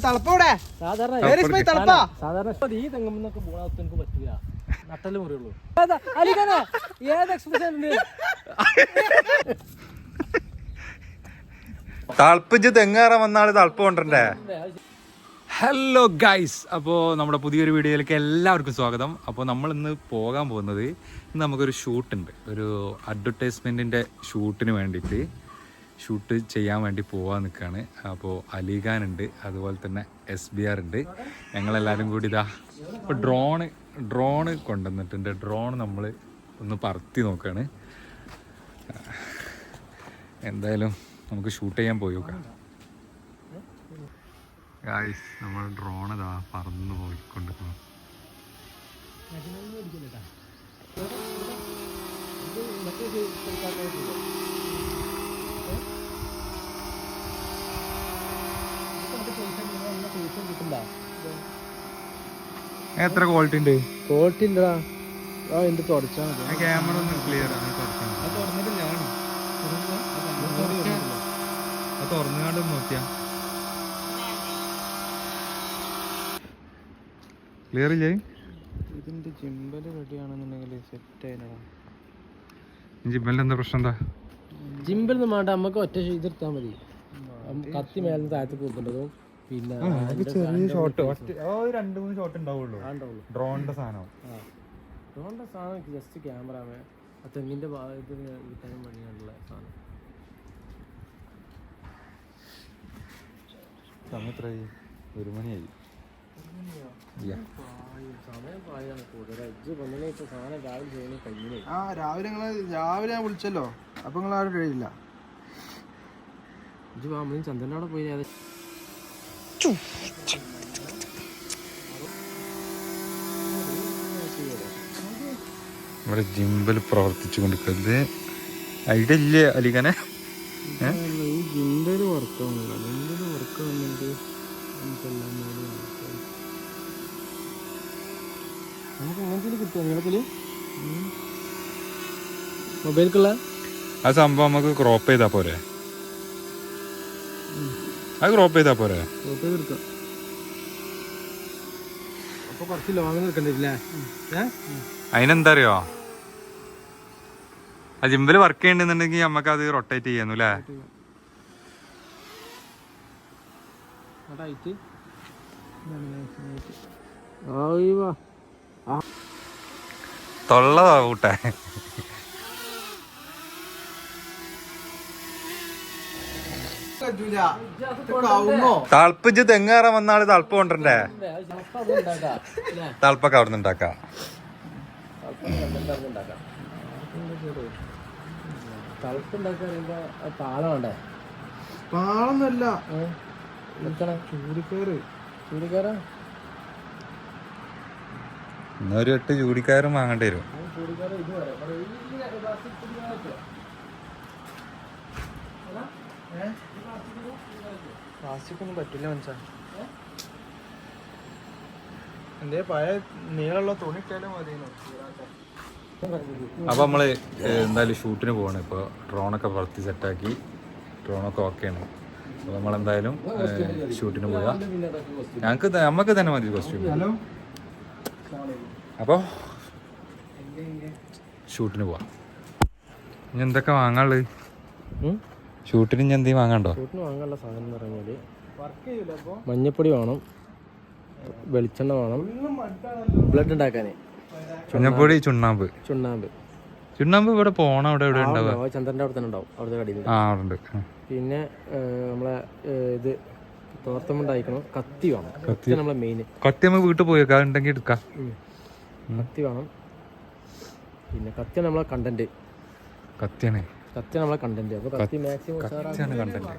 തളപ്പോടെ സാധാരണ ഈ തെങ്ങുന്നൊക്കെ പോകാത്ത എനിക്ക് പറ്റില്ല. നട്ടല് മുറിയുള്ളൂ. ഏത് എക്സ്പ്രഷൻ ഉണ്ട്? തളപ്പിച്ച് തെങ്ങേറാൻ വന്നാള് തളപ്പ് കൊണ്ടേ. ഹലോ ഗൈസ്, അപ്പോൾ നമ്മുടെ പുതിയൊരു വീഡിയോയിലേക്ക് എല്ലാവർക്കും സ്വാഗതം. അപ്പോൾ നമ്മൾ ഇന്ന് പോകാൻ പോകുന്നത്, ഇന്ന് നമുക്കൊരു ഷൂട്ടുണ്ട്, ഒരു അഡ്വർടൈസ്മെൻറ്റിൻ്റെ ഷൂട്ടിന് വേണ്ടിയിട്ട് ഷൂട്ട് ചെയ്യാൻ വേണ്ടി പോകാൻ നിൽക്കുകയാണ്. അപ്പോൾ അലിഖാൻ ഉണ്ട്, അതുപോലെ തന്നെ SBR ഉണ്ട്. ഞങ്ങളെല്ലാവരും കൂടി ഇതാ ഇപ്പോൾ ഡ്രോണ് കൊണ്ടുവന്നിട്ടുണ്ട്. ഡ്രോൺ നമ്മൾ ഒന്ന് പറത്തി നോക്കുകയാണ്. എന്തായാലും നമുക്ക് ഷൂട്ട് ചെയ്യാൻ പോയി നോക്കാം. ഗായ്സ്, നമ്മൾ ഡ്രോൺ ഇതാ പറന്ന് പോയിക്കൊണ്ടിരിക്കുന്നു. എത്ര ക്വാളിറ്റി ഉണ്ട്? ക്വാളിറ്റി ഉണ്ടടാ. എന്ത് തുടച്ചാ ക്യാമറ ഒന്ന് ക്ലിയർ ആണ്. തുറന്നുകാണ്ട് നോക്കിയാ ക്ലിയർ ഇല്ലേ? ഇതിന്റെ ജിമ്പൽ റെഡിയാണെന്നുണ്ടെങ്കിൽ സെറ്റ് ആയില്ലടാ. ജിമ്പലിന്റെ എന്താ പ്രശ്നം? എന്താ ജിമ്പൽ ഒന്നും വേണ്ട, നമുക്ക് ഒറ്റ ഇതെടുത്താൽ മതി. കത്തി മേലെ താഴത്ത് പോകുന്നുണ്ടതും പിന്നെ ചെറിയ ഷോട്ട്, 2-3 ഷോട്ട് ഉണ്ടാവുള്ളൂ. ഡ്രോണിന്റെ സാധനം ജസ്റ്റ് ക്യാമറ തെങ്ങിന്റെ ഭാഗത്തിന് കിട്ടാനും വേണ്ടിയുള്ള സാധനം. സമയത്രായി? 1 മണിയായി. രാവിലെ ഞാൻ വിളിച്ചല്ലോ, അപ്പൊ നിങ്ങൾ ആരും കഴിയില്ല. ചന്ദ്രൻ്റെ അവിടെ പോയി ഇവിടെ ജിമ്പൽ പ്രവർത്തിച്ചു കൊണ്ടിരിക്കുന്നത്. ഐഡിയ ഇല്ലേ അലിഖാനെ? ഈ ജിമ്പല് വർക്കാവുന്നില്ല. ജിമ്പല് വർക്കാവുന്നെങ്കിൽ നമുക്കെല്ലാം നമുക്ക് ഇങ്ങനത്തെ കിട്ടുമോ നീളത്തില് മൊബൈൽക്കുള്ള ആ സംഭവം നമുക്ക് ക്രോപ്പ് ചെയ്താ പോരെ? അത് ക്രോപ്പ് ചെയ്താ പോരെ? ക്രോപ്പ് ചെയ്തെടുക്കാം. അപ്പൊ കുറച്ച് ലോങ് നിൽക്കണ്ടില്ലേ? അതിനെന്താ അറിയോ, ആ ജിമ്പിൽ വർക്ക് ചെയ്യണ്ടെന്നുണ്ടെങ്കിൽ നമുക്ക് അത് റൊട്ടേറ്റ് ചെയ്യാന്നു അല്ലേ? തൊള്ളതാ കൂട്ടെ. തളപ്പിച്ച് തെങ്ങേറാൻ വന്നാള് തളപ്പ് കൊണ്ടേ. തളപ്പൊക്കെ അവിടെ നിന്ന് ഉണ്ടാക്കാം. പാളമല്ലേ? പാളൊന്നല്ല, ചൂടിക്കാരാ. ഇന്നൊരു 8 ചൂടിക്കാരും വാങ്ങേണ്ടി വരും. പ്ലാസ്റ്റിക് ഒന്നും പറ്റില്ല മനസ്സാ. എന്തേ പഴയ നീളമുള്ള തുണി ഇട്ടാലും മതി. അപ്പോൾ നമ്മൾ എന്തായാലും ഷൂട്ടിന് പോവാണ്. ഇപ്പോൾ ഡ്രോണൊക്കെ പറത്തി സെറ്റാക്കി, ഡ്രോണൊക്കെ ഓക്കെയാണ്. അപ്പോൾ നമ്മളെന്തായാലും ഷൂട്ടിന് പോവുക. നമുക്ക് തന്നെ മതി കോസ്റ്റ്യൂം. അപ്പോൾ ഷൂട്ടിന് പോവാം. ഇനി എന്തൊക്കെ വാങ്ങാനുള്ളത്? ഷൂട്ടിന് ഇനി എന്തെങ്കിലും വാങ്ങാണ്ടോ? ഷൂട്ടിന് വാങ്ങാനുള്ള സാധനം എന്ന് പറഞ്ഞാൽ മഞ്ഞപ്പൊടി വേണം, വെളിച്ചെണ്ണ വേണം, ബ്ലഡ് ഉണ്ടാക്കാൻ മഞ്ഞപ്പൊടി, ചുണ്ണാമ്പ്. ഇവിടെ പോണം. അവിടെ എവിടെ ഉണ്ടാവുക? ചന്ദ്രൻ്റെ അവിടെ തന്നെ ഉണ്ടാവും, അവിടുത്തെ കടയിൽ. അവിടെ ഉണ്ട്. പിന്നെ നമ്മളെ ഇത് തോർത്തമുണ്ടായിരിക്കണം. കത്തി വേണം. കത്തി നമ്മളെ മെയിൻ. കത്തി നമുക്ക് വീട്ടിൽ പോയേക്കാം, ഉണ്ടെങ്കിൽ എടുക്കാം. കത്തി വേണം. പിന്നെ കത്തിയാണ് നമ്മളെ കണ്ടന്റ്. കത്തിയാണ് നമ്മളെ കണ്ടന്റ്. അപ്പൊ കത്തി മാക്സിമം കണ്ടന്റ്.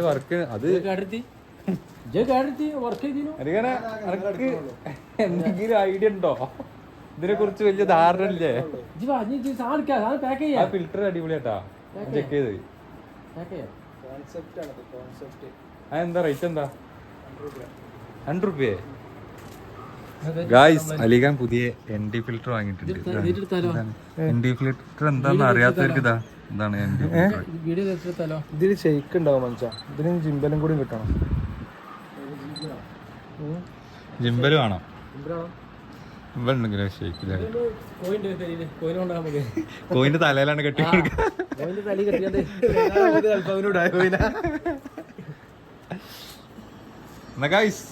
വർക്ക് അത് എന്തെങ്കിലും ഐഡിയ ഉണ്ടോ ഇതിനെ കുറിച്ച്? വലിയ ധാരണ ഇല്ലേ? ഫിൽറ്റർ അടിപൊളിയാട്ടാ, ചെക്ക് ചെയ്ത്. എന്താ റേറ്റ്? എന്താ 100 രൂപയെ? ഗായ്സ്, അലിഖാൻ പുതിയ ND ഫിൽറ്റർ വാങ്ങിയിട്ടുണ്ട്. ND ഫിൽറ്റർ എന്താന്ന് അറിയാത്തവർക്ക് ഇതാ ഇതാണ് എൻ്റെ വീഡിയോ തെറ്റെടുത്താലോ? ഇതിൽ ഷെയ്ക്ക് ഉണ്ടാവും മനസ്സാ. ഇതിന് ജിമ്പലും കൂടി കിട്ടണം. ജിമ്പല് വേണോ? ജിമ്പലുണ്ടെങ്കിലോ ഷെയ്ക്കില്ല. കോയിന്റെ തലയിലാണ് കെട്ടി എന്നാ ഗൈസ്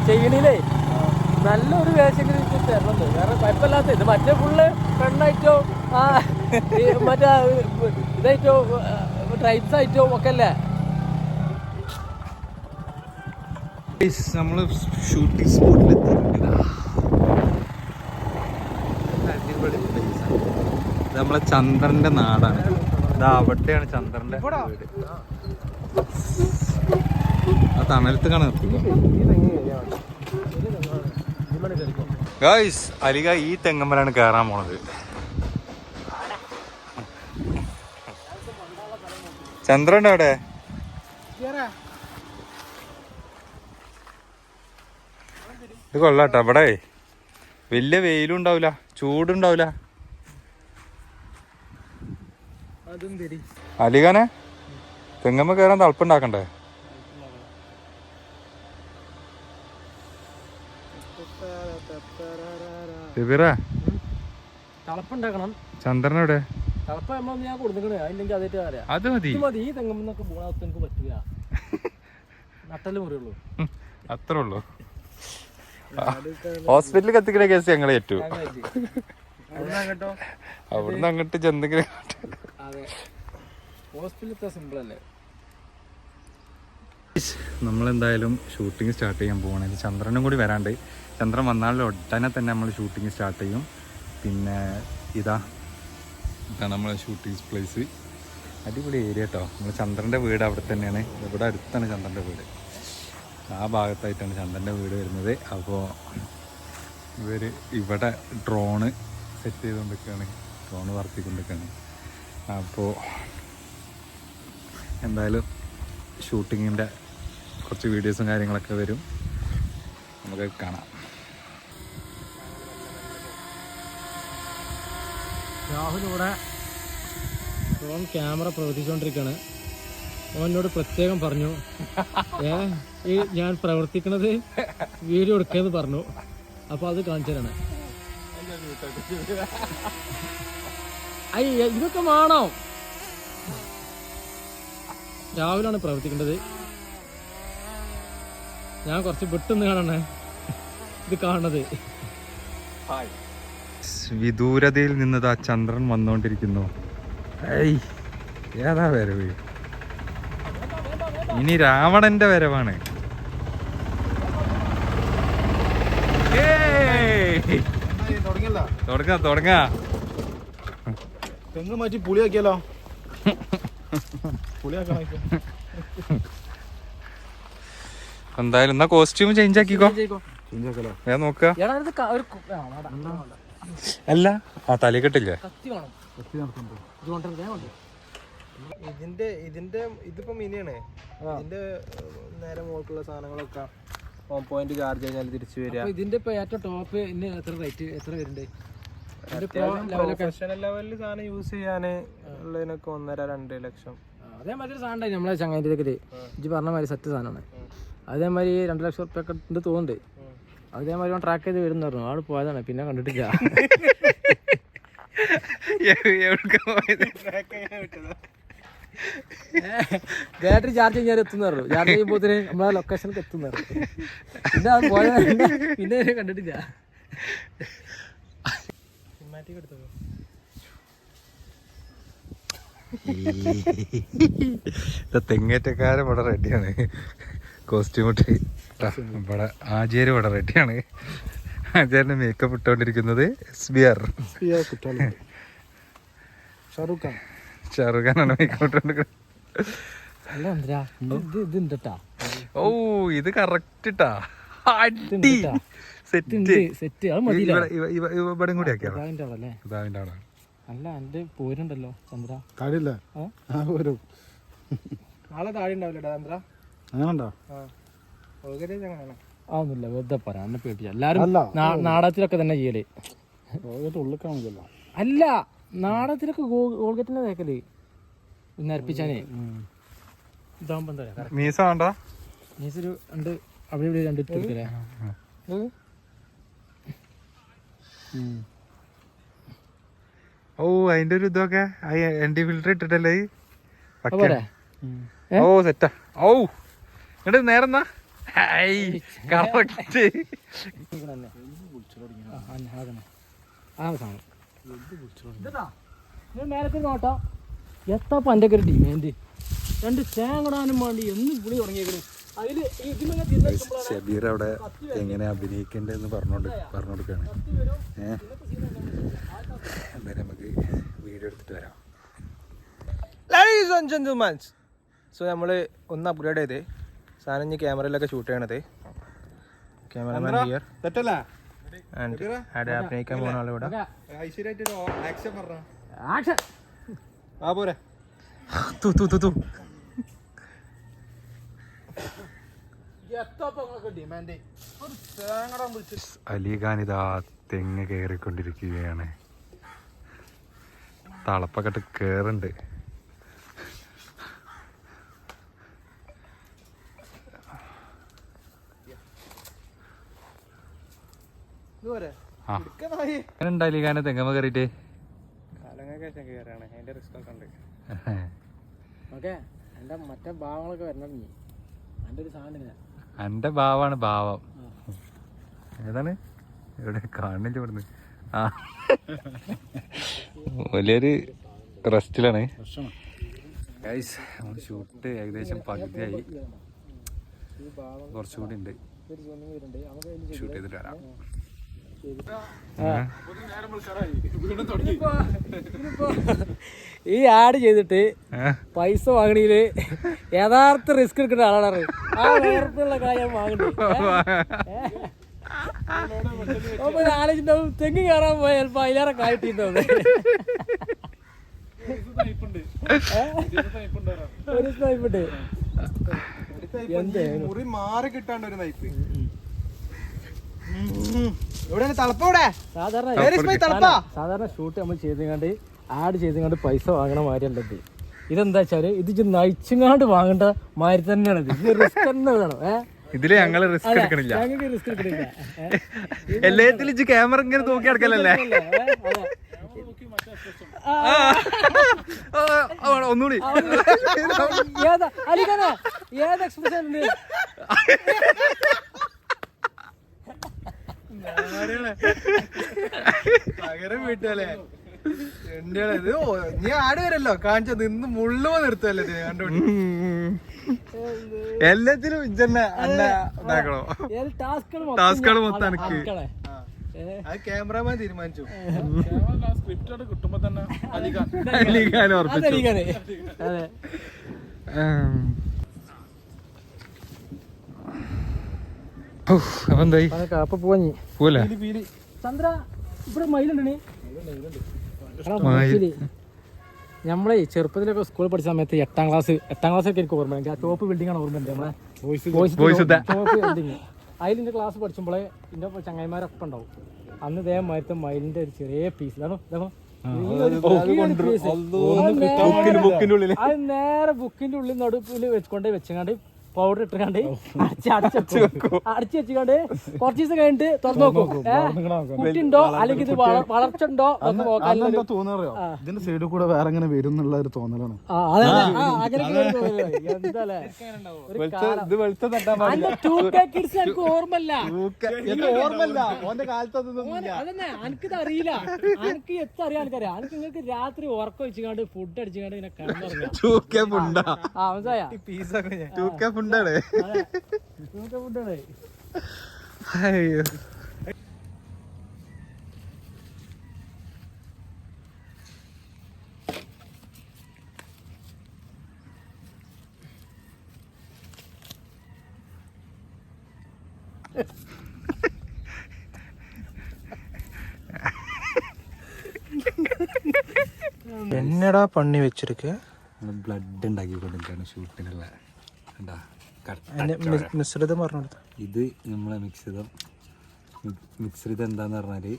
ചെയ്യണില്ലേ നല്ലൊരു വേഷെങ്കിലും തരണം. വേറെ കുഴപ്പമില്ലാത്ത ഇത് മറ്റേ ഫുള്ള് പെണ്ണായിട്ടോ മറ്റേ ഇതായിട്ടോ ട്രൈബ്സ് ആയിട്ടോ ഒക്കെ അല്ലേ. നമ്മള് ഷൂട്ടിംഗ് സ്പോട്ടിൽ എത്തിയിട്ടുണ്ട്. അടിപൊളി പ്ലേസ് ആണ്. ഇത് നമ്മളെ ചന്ദ്രന്റെ നാടാണ്. ഇതാ അവിടെയാണ് ചന്ദ്രന്റെ വീട്. ആ തണലത്ത് കാണാൻ നിർത്തിക്കോ ഗായ്സ്. അലിക ഈ തെങ്ങമ്മലാണ് കയറാൻ പോണത്. ചന്ദ്രന്റെ അവിടെ ഇത് കൊള്ളാട്ടോ. ഇവിടെ വലിയ വെയിലും ഉണ്ടാവില്ല, ചൂടുണ്ടാവില്ല. അലിഖാനെ തെങ്ങമ്മ കയറാൻ തളപ്പുണ്ടാക്കണ്ടേ? തളപ്പുണ്ടാക്കണം. ചന്ദ്രനവിടെ അത് മതി. ഈ തെങ്ങുന്നൊക്കെ പോണത്ത് എനിക്ക് പറ്റില്ല. നട്ടല് മുറിയുള്ളൂ. അത്രേ ഉള്ളൂ. ഹോസ്പിറ്റലിൽ കത്തിക്കുന്ന കേസ് ഞങ്ങൾ ഏറ്റു. അവിടുന്ന് അങ്ങോട്ട് ചെന്തെങ്കിലും നമ്മളെന്തായാലും ഷൂട്ടിങ് സ്റ്റാർട്ട് ചെയ്യാൻ പോകണേ. ചന്ദ്രനും കൂടി വരാണ്ട്. ചന്ദ്രൻ വന്നാലും ഉടനെ തന്നെ നമ്മൾ ഷൂട്ടിങ് സ്റ്റാർട്ട് ചെയ്യും. പിന്നെ ഇതാണ് നമ്മളെ ഷൂട്ടിങ് പ്ലേസ്. അടിപൊളി ഏരിയ കേട്ടോ. നമ്മൾ ചന്ദ്രൻ്റെ വീട് അവിടെ തന്നെയാണ്. ഇവിടെ അടുത്താണ് ചന്ദ്രൻ്റെ വീട്. ആ ഭാഗത്തായിട്ടാണ് ചന്ദ്രൻ്റെ വീട് വരുന്നത്. അപ്പോൾ ഇവർ ഇവിടെ ഡ്രോണ് സെറ്റ് ചെയ്തുകൊണ്ടിരിക്കുകയാണ്. ഡ്രോണ് വർത്തിക്കൊണ്ടിരിക്കുകയാണ്. അപ്പോൾ എന്തായാലും ഷൂട്ടിങ്ങിൻ്റെ കുറച്ച് വീഡിയോസും കാര്യങ്ങളൊക്കെ വരും, നമുക്ക് കാണാം. രാഹുൽ ഇവിടെ ഫോൺ ക്യാമറ പ്രവർത്തിച്ചുകൊണ്ടിരിക്കുകയാണ്. ഓനോട് പ്രത്യേകം പറഞ്ഞു ഈ ഞാൻ പ്രവർത്തിക്കണത് വീഡിയോ എടുക്കാന്ന് പറഞ്ഞു. അപ്പോൾ അത് കാണിച്ചു തരാണ്. അയ്യ ഇതൊക്കെ വേണോ? രാഹുലാണ് പ്രവർത്തിക്കേണ്ടത്. ഞാൻ കുറച്ച് വിട്ടുന്ന് കാണണേ ഇത് കാണുന്നത്. വിദൂരതയിൽ നിന്നത് ആ ചന്ദ്രൻ വന്നുകൊണ്ടിരിക്കുന്നു. ഏയ് ഏതാ വരവ്? ഇനി രാവണന്റെ വരവാണ്. തുടങ്ങാ തെങ്ങ് മാറ്റി പുളിയാക്കിയാലോ? എന്തായാലും എന്നാ കോസ്റ്റ്യൂം ചേഞ്ച് ആക്കിക്കോ. ഞാൻ നോക്ക. അല്ല ആ തലക്കെട്ടില്ലേ? ഇതിപ്പോ മിനിയാണ്. ഇതിന്റെ നേരെ മുകളിലുള്ള സാധനങ്ങളൊക്കെ പോയിന്റ് ചാർജ് കഴിഞ്ഞാൽ തിരിച്ചു വരിക. ഇതിന്റെ ഏറ്റവും ടോപ്പ് എത്ര റേറ്റ് എത്ര വരുന്നുണ്ട്? പ്രൊഫഷണൽ ലെവലിൽ സാധനം യൂസ് ചെയ്യാന് ഉള്ളതിനൊക്കെ 1.5-2 ലക്ഷം. അതേമാതിരി സാധനം നമ്മളെ ചങ്ങാതിരക്ക് ഇജ്ജ് പറഞ്ഞ മാതിരി സെറ്റ് സാധനമാണ്. അതേമാതിരി 2 ലക്ഷം ഉറുപ്പ്യൊക്കെ ഉണ്ട് തോന്നുന്നുണ്ട്. അതേമാതിരി ട്രാക്ക് ചെയ്ത് വരുന്ന പറഞ്ഞു. ആള് പോയതാണ്, പിന്നെ കണ്ടിട്ടില്ല. ബാറ്ററി ചാർജ് കഴിഞ്ഞാൽ എത്തുന്ന പറഞ്ഞു. ചാർജ് ചെയ്യുമ്പോൾ നമ്മളെ ലൊക്കേഷനിൽ എത്തുന്ന പറഞ്ഞു. പിന്നെ ആൾ പോയതാണ്, പിന്നെ കണ്ടിട്ടില്ല. തെങ്ങേറ്റക്കാരൻ ഇവിടെ റെഡിയാണ്. കോസ്റ്റ്യൂം ഇട്ട് ഇവിടെ ആചാര്യ ഇവിടെ റെഡിയാണ്. ആചാര്യന്റെ മേക്കപ്പ് ഇട്ടുകൊണ്ടിരിക്കുന്നത് ഷാറുഖ് ഖാനാണ് മേക്കപ്പ് ഇട്ടുകൊണ്ടിരിക്കുന്നത്. ഓ ഇത് കറക്റ്റ് ഇട്ടാ. ഇവിടെയും കൂടി ആക്കിയാ ഇതാവിന്റെ അവിടെ. അല്ല എന്റെ പോരുണ്ടല്ലോ ചന്ദ്ര. താടില്ല നാളെ താടി ഉണ്ടാവില്ലടാ ചന്ദ്ര. അങ്ങനെയുണ്ടോ? അതൊന്നുമില്ല, വെറുതെ പറയാം. എന്നെ പേടിച്ച എല്ലാരും നാടകത്തിലൊക്കെ തന്നെ ചെയ്യല്. ഉള്ളിക്കാണില്ലല്ലോ. അല്ല നാടകത്തിലൊക്കെ ഗോൾഗറ്റിന്റെ തേക്കല് നരപ്പിച്ചാനേ ഇതാകുമ്പോ എന്താ പറയാ മീസ വേണ്ട മീസൊരു രണ്ട് അവിടെ ഇവിടെ രണ്ട് ഇട്ടിരിക്കല്ലേ. ഓ അതിന്റെ ഒരു ഇതൊക്കെ എൻഡി ഫിൽറ്റർ ഇട്ടിട്ടല്ലേ ഓ സെറ്റാ. ഓ എന്നിട്ട് നേരെന്നാ കറക്റ്റ്. മേലത്തെ നോട്ടോ എത്താപ്പ എൻ്റെ ഒക്കെ ഒരു ഡിമാൻഡ്. രണ്ട് തേങ്ങടാനും വേണ്ടി എന്ന് പുളി തുടങ്ങിയേക്കണ്. അതില് ഷബീർ അവിടെ എങ്ങനെ അഭിനയിക്കണ്ടെന്ന് പറഞ്ഞുകൊടുക്കാണ്. എന്തായാലും നമുക്ക് വീഡിയോ എടുത്തിട്ട് വരാം. Ladies and gentlemen, സോ നമ്മൾ ഒന്ന് അപ്ഗ്രേഡ് ചെയ്തേ സാധനം ഇനി ക്യാമറയിലൊക്കെ ഷൂട്ട് ചെയ്യണത്. ക്യാമറമാൻ ഹിയർ ആൻഡ് ആടെ അഭിനയിക്കാൻ പോകുന്ന ആളിവിടെ. അലിഖാൻ ഇതാ തെങ്ങ് കയറിക്കൊണ്ടിരിക്കുകയാണ്. തളപ്പൊക്കെ കേറുണ്ട്. എങ്ങനെയുണ്ട് അലിഖാനെ തെങ്ങമ്മ കയറിയിട്ട്? മറ്റേ ഭാവങ്ങളൊക്കെ വരണം. എൻ്റെ ഒരു സാധനം എന്റെ ഭാവാണ് ഭാവം. ഏതാണ് എവിടെ കാണില്ല ഇവിടുന്ന്. ആ വലിയൊരു റെസ്റ്റിലാണ്. ഗൈസ് നമ്മൾ ഷൂട്ട് ഏകദേശം പകുതിയായി. കുറച്ചുകൂടി ഉണ്ട്. ഷൂട്ട് ചെയ്തിട്ട് വരാം. ഈ ആഡ് ചെയ്തിട്ട് പൈസ വാങ്ങണീല് യഥാർത്ഥ റിസ്ക് എടുക്കുന്ന ആളാണ്. ആ വേർപ്പുള്ള കാര്യം വാങ്ങണ്ടേ. ആലോചിണ്ടാവും തെങ്ങ് കയറാൻ പോയാൽ ചിലപ്പോ അതിലേറെ കായിട്ടിണ്ടാവും. ഒരു സ്നൈപ്പുണ്ട്. മുറി മാറി കിട്ടാണ്ട് ഒരു നയിപ്പ്. സാധാരണ ഷൂട്ട് നമ്മൾ ചെയ്തങ്ങാണ്ട് ആഡ് ചെയ്തങ്ങാണ്ട് പൈസ വാങ്ങണ മാതിരിയല്ലത്. ഇതെന്താ വെച്ചാല് ഇത് നയിച്ചങ്ങാണ്ട് വാങ്ങേണ്ട മാതിരി തന്നെയാണ്. ഇത് റിസ്ക് തന്നെ വേണം. ഇതില് ഞങ്ങള് റിസ്ക് എടുക്കണില്ല. ഞങ്ങൾക്ക് റിസ്ക് എടുക്കണില്ല. എല്ലാത്തിലും ക്യാമറ ഇങ്ങനെ നോക്കി നടക്കലല്ലേ. ഒന്നുകൂടി അലിഖാനാ ഏത് എക്സ്പ്രഷൻ ഉണ്ട്? പകരം വീട്ടല്ലേ ഇത് നീ ആട് വരല്ലോ കാണിച്ചത് ഇന്ന് മുള്ളു നിർത്തല്ലേ കണ്ടുപിടി. എല്ലാത്തിലും ഇതാക്കണോ ടാസ്കുകൾ മൊത്തം എനിക്ക്. അത് ക്യാമറമാൻ തീരുമാനിച്ചു. കിട്ടുമ്പോ തന്നെ അപ്പൊ എന്തായി അപ്പൊ പോവാഞ്ഞി പോലെ ചന്ദ്ര ഇവിടെ മയിലുണ്ടേ. നമ്മളെ ചെറുപ്പത്തിലൊക്കെ സ്കൂളിൽ പഠിച്ച സമയത്ത് എട്ടാം ക്ലാസ് ഒക്കെ എനിക്ക് ഓർമ്മ. ആ ടോപ്പ് ബിൽഡിംഗ് ആണ് ഓർമ്മ. നമ്മളെ ടോപ്പ് ബിൽഡിങ്. അതിലിന്റെ ക്ലാസ് പഠിച്ചുമ്പോളെ എന്റെ ചങ്ങായിമാരൊപ്പം ഉണ്ടാവും. അന്ന് ഇതേമാതിരത്തെ മയിലിന്റെ ഒരു ചെറിയ പീസ് അത് നേരെ ബുക്കിന്റെ ഉള്ളിൽ നടുപ്പിൽ വെച്ചുകൊണ്ട് വെച്ചങ്ങാണ്ട് പൗഡർ ഇട്ടുകാണ്ട് അടച്ചു വെച്ചുകൊണ്ട് കുറച്ച് ദിവസം കഴിഞ്ഞിട്ട് തുറന്നു നോക്കും. കുട്ടിയുണ്ടോ അല്ലെങ്കിൽ ഇത് വളർച്ച ഉണ്ടോ എന്ന് നോക്കാൻ തോന്നാറിയോ? ഇതിന്റെ സൈഡിൽ കൂടെ വേറെ എങ്ങനെ വരും എന്നുള്ള ഒരു തോന്നലാണ്. എനിക്ക് ഓർമ്മല്ല. അതന്നെ എനിക്കിത് അറിയില്ല. എനിക്ക് എത്ര അറിയാൻ എനിക്കറിയാം. എനിക്ക് നിങ്ങൾക്ക് രാത്രി ഉറക്കം വെച്ചുകൊണ്ട് ഫുഡ് അടിച്ചുകൊണ്ട് ഇങ്ങനെ കിടന്നുറങ്ങാം. അയ്യോ എന്നടാ പണി വെച്ചിരിക്ക. ബ്ലഡ് ഉണ്ടാക്കിക്കൊണ്ടിരിക്കുകയാണ് ഷൂട്ടിനുള്ള. മിശ്രിതം പറഞ്ഞു. ഇത് നമ്മളെ മിശ്രിതം എന്താന്ന് പറഞ്ഞാല്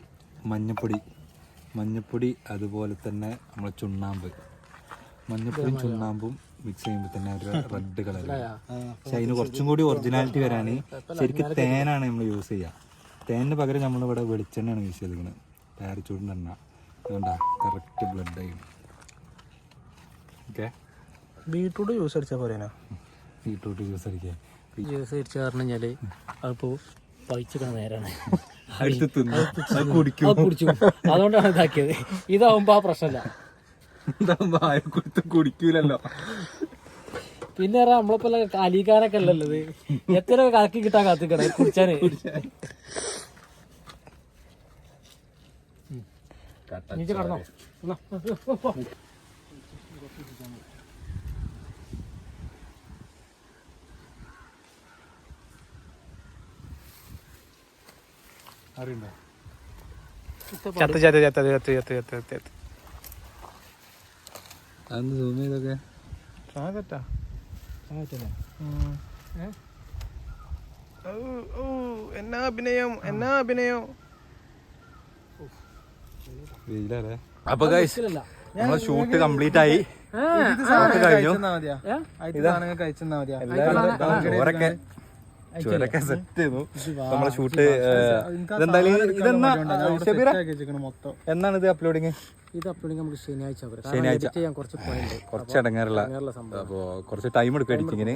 മഞ്ഞപ്പൊടി അതുപോലെ തന്നെ നമ്മളെ ചുണ്ണാമ്പ്, മഞ്ഞപ്പൊടിയും ചുണ്ണാമ്പും മിക്സ് ചെയ്യുമ്പോൾ തന്നെ ഒരു റെഡ് കളർ. പക്ഷെ അതിന് കുറച്ചും കൂടി ഒറിജിനാലിറ്റി വരാൻ ശരിക്കും തേനാണ് നമ്മൾ യൂസ് ചെയ്യുക. തേനിന് പകരം നമ്മളിവിടെ വെളിച്ചെണ്ണയാണ് യൂസ് ചെയ്തിരിക്കുന്നത്. പാരച്ചൂടിൻ്റെ എണ്ണ അതുകൊണ്ടാ കറക്റ്റ് ബ്ലഡ് ആയി. ഓക്കെ, ബീട്രൂട്ട് ജ്യൂസ് അടിച്ചാൽ പോരേനാ? ബീട്രൂട്ട് ജ്യൂസ് അടിക്കുക. ജ്യൂസ് അടിച്ചു പറഞ്ഞു കഴിഞ്ഞാല് അതിപ്പോ പഴിച്ചിക്കണ നേരാണ്, കുടിക്കും. കുടിച്ചു. അതുകൊണ്ടാണ് ഇതാക്കിയത്. ഇതാവുമ്പോ ആ പ്രശ്നമില്ല, കുടിക്കൂലല്ലോ. പിന്നെ നമ്മളിപ്പോ അലിക്കാനൊക്കെ അല്ലല്ലത്, എത്ര കലക്കി കിട്ടാൻ കാത്തിക്കണേ കുടിച്ചാന്. കടന്നോ അറിയണ്ടോ? ചത്ത് ചത്ത് ചത്ത് ചത്ത് ചത്ത് ചത്ത് ചത്ത് അന്ന് സൂം ചെയ്തൊക്കെ സാധറ്റാ എന്നാ അഭിനയം, എന്നാ അഭിനയം. വെയിലല്ലേ. അപ്പൊ ഗൈസ് നമ്മളെ ഷൂട്ട് കംപ്ലീറ്റ് ആയി. ചോരൊക്കെ സെറ്റ് ചെയ്തു. നമ്മളെ ഷൂട്ട് എന്നാണ് ഇത് അപ്ലോഡിങ്? ഇത് അപ്ലോഡിങ് നമുക്ക് ശനിയാഴ്ച കുറച്ച് ഇടങ്ങാറുള്ള, അപ്പൊ കുറച്ച് ടൈം എടുക്കും എഡിറ്റിങ്ങിന്.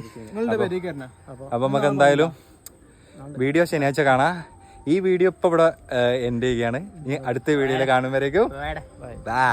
അപ്പൊ നമുക്ക് എന്തായാലും വീഡിയോ ശനിയാഴ്ച കാണാം. ഈ വീഡിയോ ഇപ്പൊ ഇവിടെ എൻഡ് ചെയ്യുകയാണ്. ഇനി അടുത്ത വീഡിയോയിൽ കാണുമ്പോഴേക്കും ബൈ.